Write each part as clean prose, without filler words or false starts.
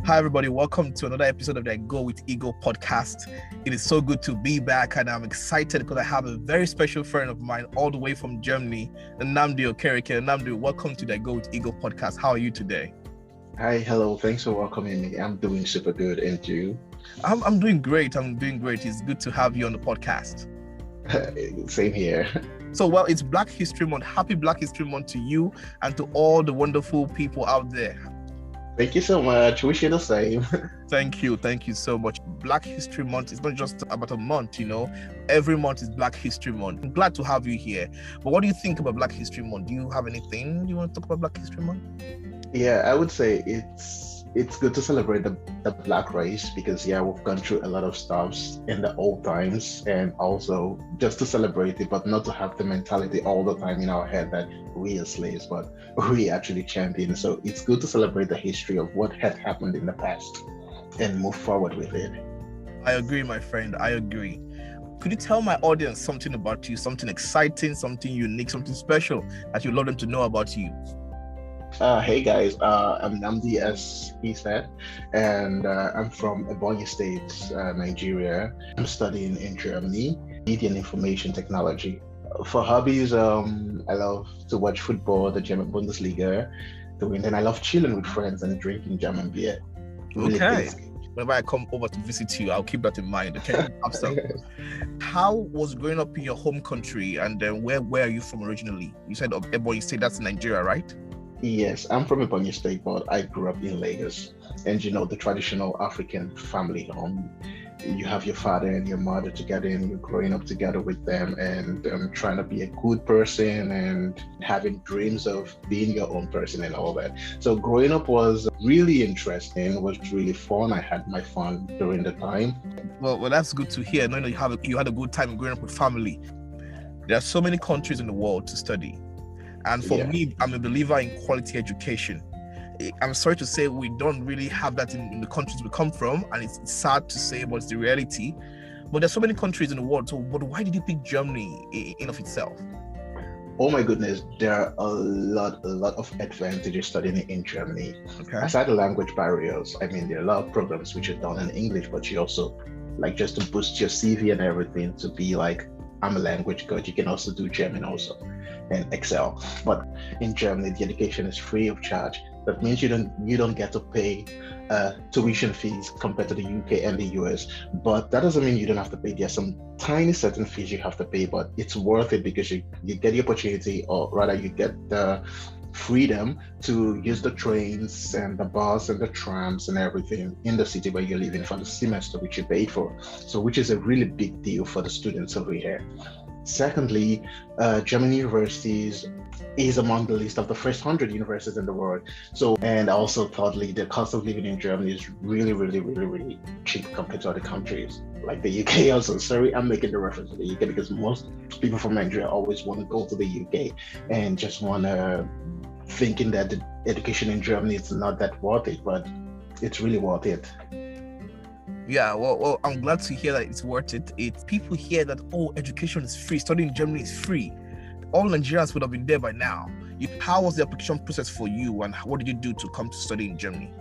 Hi, everybody. Welcome to another episode of the Go with Ego podcast. It is so good to be back, and I'm excited because I have a very special friend of mine all the way from Germany, Nnamdi Okereke. Nnamdi, welcome to the Go with Ego podcast. How are you today? Hi, hello. Thanks for welcoming me. I'm doing super good, and you? I'm doing great. It's good to have you on the podcast. Same here. So, it's Black History Month. Happy Black History Month to you and to all the wonderful people out there. Thank you so much. Wish you the same. Thank you so much. Black History Month is not just about a month, Every month is Black History Month. I'm glad to have you here. But what do you think about Black History Month? Do you have anything you want to talk about Black History Month? Yeah, I would say it's good to celebrate the Black race because we've gone through a lot of stuffs in the old times, and also just to celebrate it, but not to have the mentality all the time in our head that we are slaves, but we actually champions. So it's good to celebrate the history of what had happened in the past and move forward with it. I agree, my friend. I agree. Could you tell my audience something about you, something exciting, something unique, something special that you'd love them to know about you? Hey guys, I'm Nnamdi, as he said, and I'm from Ebonyi State, Nigeria. I'm studying in Germany, media and information technology. For hobbies, I love to watch football, the German Bundesliga, and I love chilling with friends and drinking German beer. Okay. Whenever I come over to visit you, I'll keep that in mind. Okay. How was growing up in your home country, and where are you from originally? You said Ebonyi State, that's in Nigeria, right? Yes, I'm from Ebonyi State, but I grew up in Lagos. And the traditional African family home. You have your father and your mother together, and you're growing up together with them, and trying to be a good person and having dreams of being your own person and all that. So growing up was really interesting. It was really fun. I had my fun during the time. Well, that's good to hear. Knowing that you had a good time growing up with family. There are so many countries in the world to study. And for me, I'm a believer in quality education. I'm sorry to say we don't really have that in the countries we come from, and it's sad to say, but it's the reality. But there's so many countries in the world. So, but why did you pick Germany in of itself? Oh my goodness, there are a lot of advantages studying in Germany. Okay. Aside the language barriers, there are a lot of programs which are done in English, but you also just to boost your CV and everything to be like, I'm a language coach. You can also do German also and Excel. But in Germany, the education is free of charge. That means you don't get to pay tuition fees compared to the UK and the US. But that doesn't mean you don't have to pay. There's some tiny certain fees you have to pay, but it's worth it because you get the opportunity, or rather you get the freedom to use the trains and the bus and the trams and everything in the city where you're living for the semester which you paid for. So which is a really big deal for the students over here. Secondly, German universities is among the list of the first 100 universities in the world. So, and also thirdly, the cost of living in Germany is really, really, really, really cheap compared to other countries like the UK also. Sorry, I'm making the reference to the UK because most people from Nigeria always want to go to the UK and just want to thinking that the education in Germany is not that worth it, but it's really worth it. Yeah, well, I'm glad to hear that it's worth it. It's people hear that, education is free, studying in Germany is free. All Nigerians would have been there by now. How was the application process for you, and what did you do to come to study in Germany?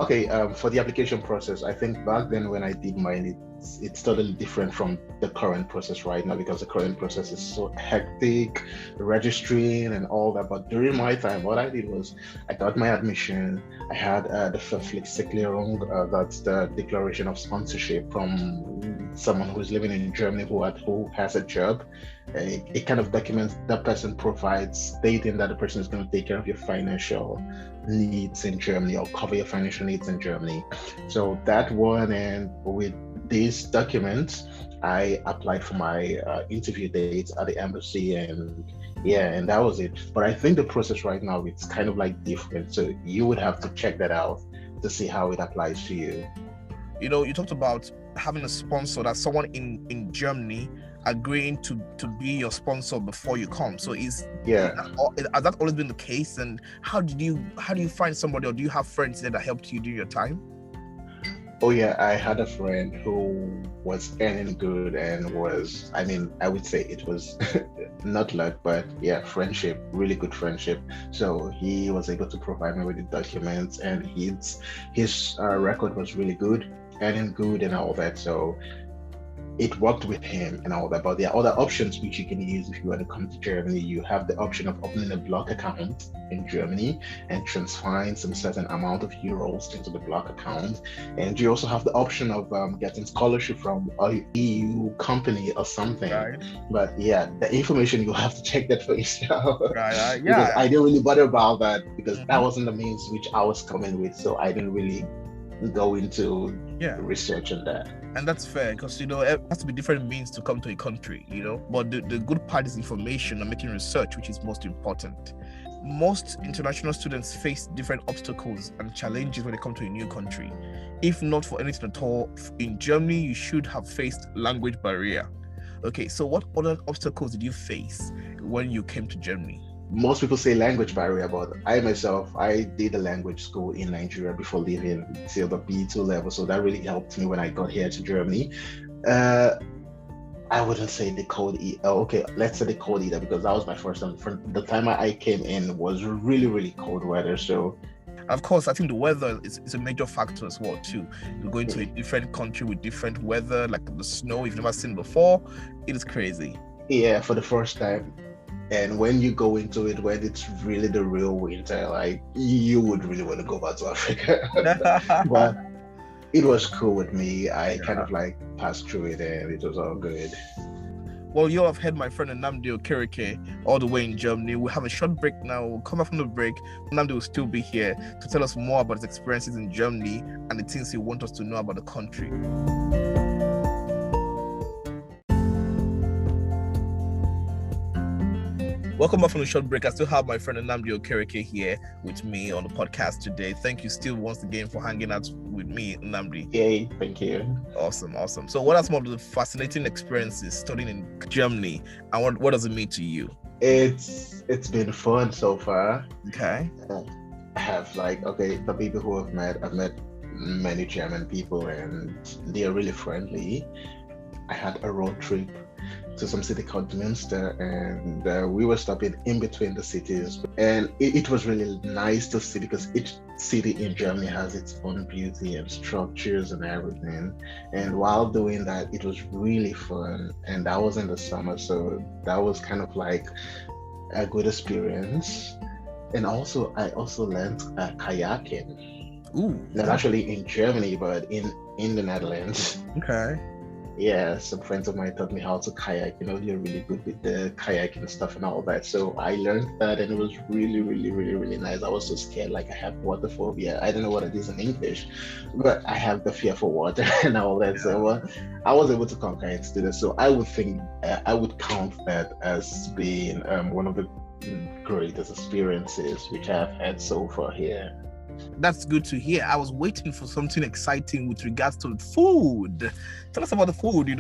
Okay, for the application process, I think back then when I did mine, it's totally different from the current process right now, because the current process is so hectic, registering and all that. But during my time, what I did was I got my admission. I had the Verpflichtungserklärung, that's the declaration of sponsorship from someone who's living in Germany who has a job. It kind of documents that person provides, stating that the person is going to take care of your financial needs in Germany or cover your financial needs in Germany. So that one, and with these documents, I applied for my interview dates at the embassy, and that was it. But I think the process right now, it's kind of different. So you would have to check that out to see how it applies to you. You talked about having a sponsor, that someone in Germany agreeing to be your sponsor before you come. So has that always been the case? And how do you find somebody, or do you have friends there that helped you during your time? Oh yeah, I had a friend who was earning good and I would say it was not luck, but yeah, friendship, really good friendship. So he was able to provide me with the documents, and his record was really good, earning good and all that. So it worked with him and all that. But there are other options which you can use if you want to come to Germany. You have the option of opening a block account in Germany and transferring some certain amount of euros into the block account. And you also have the option of getting scholarship from a EU company or something. Right. But yeah, the information you'll have to check that for yourself. Right. Because Yeah. I didn't really bother about that because that wasn't the means which I was coming with. So I didn't really go into research on that. And that's fair, because it has to be different means to come to a country, but the good part is information and making research, which is most important. Most international students face different obstacles and challenges when they come to a new country. If not for anything at all, in Germany you should have faced language barrier. Okay, so what other obstacles did you face when you came to Germany? Most people say language barrier, but I myself, I did a language school in Nigeria before leaving till the B2 level. So that really helped me when I got here to Germany. I wouldn't say the code okay, let's say the cold either, because that was my first time. From the time I came in was really, really cold weather. So of course, I think the weather is a major factor as well too. You're going to a different country with different weather, like the snow you've never seen before. It is crazy. Yeah, for the first time. And when you go into it, when it's really the real winter, like you would really want to go back to Africa. But it was cool with me. I kind of like passed through it and it was all good. Well, you have heard my friend Nnamdi Okereke all the way in Germany. We'll have a short break now. We'll come back from the break. Nnamdi will still be here to tell us more about his experiences in Germany and the things he wants us to know about the country. Welcome back from the short break. I still have my friend Nnamdi Okereke here with me on the podcast today. Thank you still once again for hanging out with me, Nnamdi. Yay, thank you. Awesome. So what are some of the fascinating experiences studying in Germany, and what does it mean to you? It's been fun so far. Okay. I have the people who I've met many German people and they are really friendly. I had a road trip to some city called Münster, and we were stopping in between the cities, and it was really nice to see because each city in Germany has its own beauty and structures and everything. And while doing that, it was really fun, and that was in the summer, so that was kind of like a good experience. And also I also learned kayaking. Not actually in Germany, but in the Netherlands. Okay. Yeah, some friends of mine taught me how to kayak. They're really good with the kayaking stuff and all that. So I learned that, and it was really, really, really, really nice. I was so scared, I have water phobia. I don't know what it is in English, but I have the fear for water and all that. Yeah. So I was able to conquer it today. So I would think I would count that as being one of the greatest experiences which I've had so far here. That's good to hear. I was waiting for something exciting with regards to food. Tell us about the food,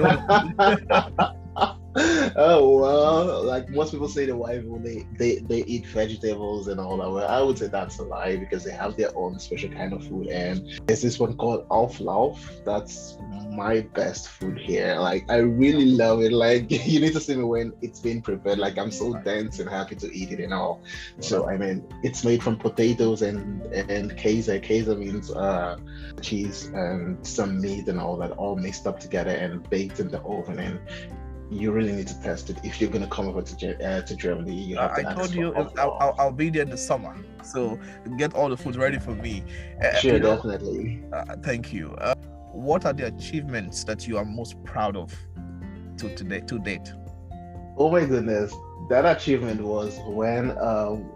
Oh, well, like most people say the white people, they eat vegetables and all that. Well, I would say that's a lie because they have their own special kind of food. And there's this one called Auflauf. That's my best food here. I really love it. You need to see me when it's being prepared. I'm so dense and happy to eat it and all. So it's made from potatoes and Käse. Käse means cheese and some meat and all that, all mixed up together and baked in the oven. And you really need to test it if you're going to come over to Germany. You have to I told you I'll be there in the summer, so get all the food ready for me. Sure, definitely. Thank you. What are the achievements that you are most proud of to date? Oh my goodness, that achievement was when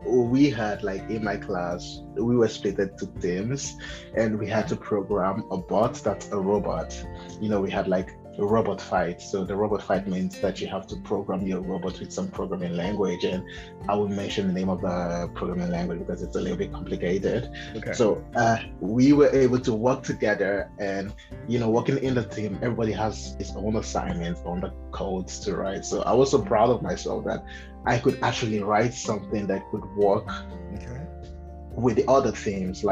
we had in my class, we were split into teams and we had to program a bot that's a robot. We had a robot fight. So the robot fight means that you have to program your robot with some programming language, and I will mention the name of the programming language because it's a little bit complicated. Okay. So we were able to work together, and working in the team, everybody has his own assignments on the codes to write. So I was so proud of myself that I could actually write something that could work with the other teams.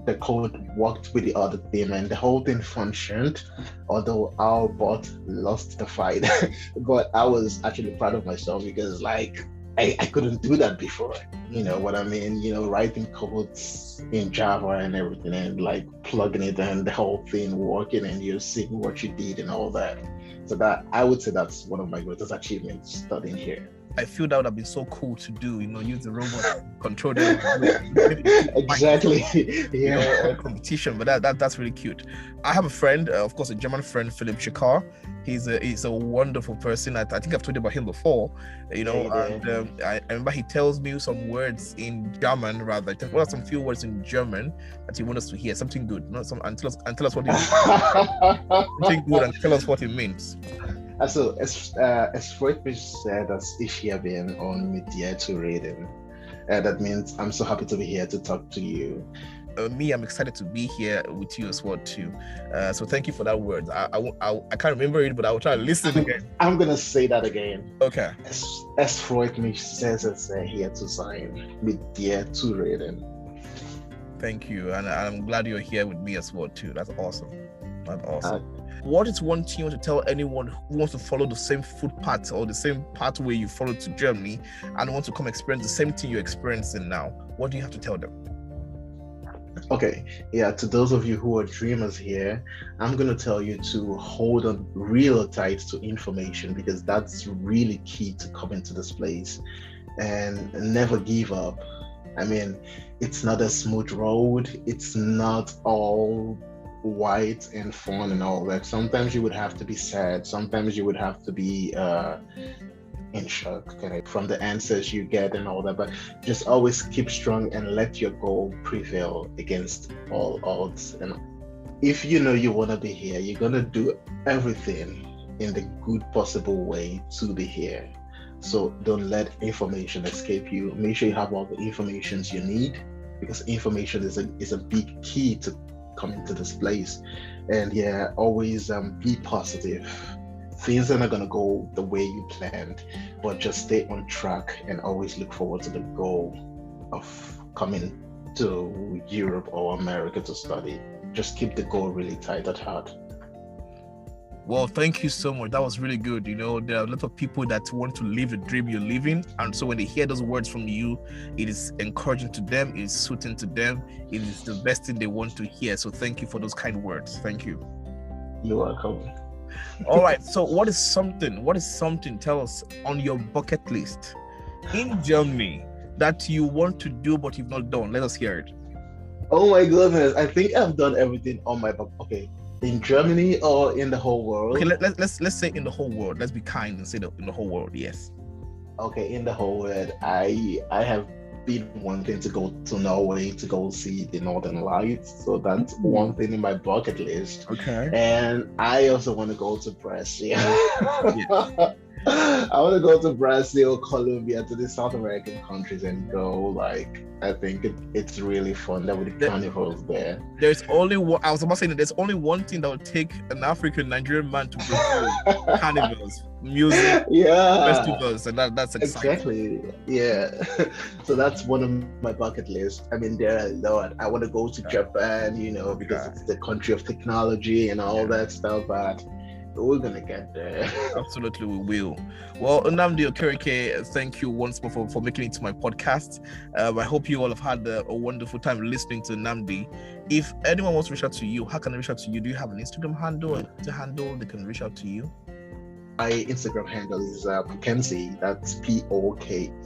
the code worked with the other team and the whole thing functioned, although our bot lost the fight. But I was actually proud of myself because like I couldn't do that before. You know what I mean? Writing codes in Java and everything and like plugging it and the whole thing working and you're seeing what you did and all that. So that I would say that's one of my greatest achievements studying here. I feel that would have been so cool to do, use the robot, control them. Exactly. Yeah. Or competition, but that's really cute. I have a friend, of course, a German friend, Philip Shikar. He's a wonderful person. I think I've told you about him before, and I remember he tells me some words in German, rather. What are some few words in German that he wants us to hear? Something good, and tell us what it means. Something good, and tell us what it means. Also, es freut mich sehr, dass ich hier bin und mit dir zu reden. That means I'm so happy to be here to talk to you. Me, I'm excited to be here with you as well too. So thank you for that word. I can't remember it, but I will try to listen again. I'm gonna say that again. Okay. Es freut mich sehr, sehr hier zu sein, mit dir zu reden. Thank you, and I'm glad you're here with me as well too. That's awesome. That's awesome. What is one thing you want to tell anyone who wants to follow the same footpath or the same pathway you followed to Germany and want to come experience the same thing you're experiencing now? What do you have to tell them? Okay, yeah, to those of you who are dreamers here, I'm going to tell you to hold on real tight to information because that's really key to coming to this place, and never give up. I mean, it's not a smooth road. It's not all white and fun and all that. Sometimes you would have to be sad. Sometimes you would have to be in shock from the answers you get and all that. But just always keep strong and let your goal prevail against all odds. And if you know you want to be here, you're going to do everything in the good possible way to be here. So don't let information escape you. Make sure you have all the informations you need, because information is a big key to come into this place. And yeah, always be positive. Things are not going to go the way you planned, but just stay on track and always look forward to the goal of coming to Europe or America to study. Just keep the goal really tight at heart. Well, thank you so much. That was really good. There are a lot of people that want to live the dream you're living. And so when they hear those words from you, it is encouraging to them, it is soothing to them, it is the best thing they want to hear. So thank you for those kind words. Thank you. You're welcome. All right. So what is something, tell us, on your bucket list in Germany that you want to do but you've not done? Let us hear it. Oh my goodness. I think I've done everything on my bucket. Okay. In Germany or in the whole world? Okay, let's say in the whole world. Let's be kind and say in the whole world. Yes. Okay, in the whole world, I have been wanting to go to Norway to go see the Northern Lights. So that's one thing in my bucket list. Okay. And I also want to go to Brazil. Yeah. I want to go to Brazil, Colombia, to the South American countries and go. I think it's really fun. There with the carnivals there. There's only one. I was about saying that there's only one thing that would take an African Nigerian man to Brazil: carnivals, music, festivals, and that's exciting. Exactly. Yeah. So that's one of my bucket lists. I mean, there are a lot. I want to go to Japan, because it's the country of technology and all that stuff. But we're gonna get there. Absolutely, we will. Well, Nnamdi Okereke, thank you once more for making it to my podcast. I hope you all have had a wonderful time listening to Nnamdi. If anyone wants to reach out to you, how can they reach out to you? Do you have an Instagram handle, a Twitter handle they can reach out to you? My Instagram handle is Pokenzy. That's Pokenzy.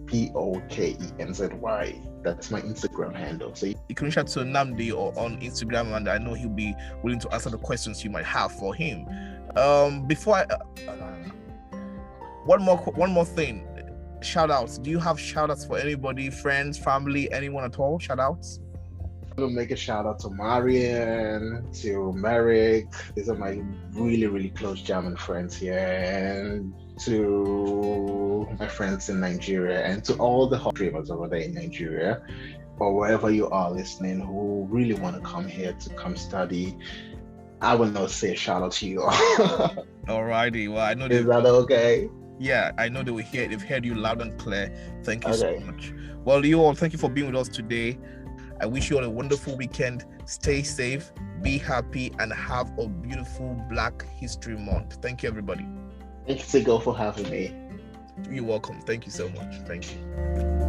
Pokenzy. That's my Instagram handle. So you can reach out to Nnamdi or on Instagram, and I know he'll be willing to answer the questions you might have for him. Before one more thing. Shout outs. Do you have shout outs for anybody, friends, family, anyone at all? Shout outs? I'm gonna make a shout out to Marian, to Merrick. These are my really, really close German friends here, and to my friends in Nigeria, and to all the hot dreamers over there in Nigeria, or wherever you are listening, who really want to come here to come study. I will not say a shout out to you. Alrighty. Well, I know. Is that okay? Yeah, I know they've heard you loud and clear. Thank you so much. Well, you all, thank you for being with us today. I wish you all a wonderful weekend. Stay safe, be happy, and have a beautiful Black History Month. Thank you, everybody. Thanks, Sigel, for having me. You're welcome. Thank you so much. Thank you.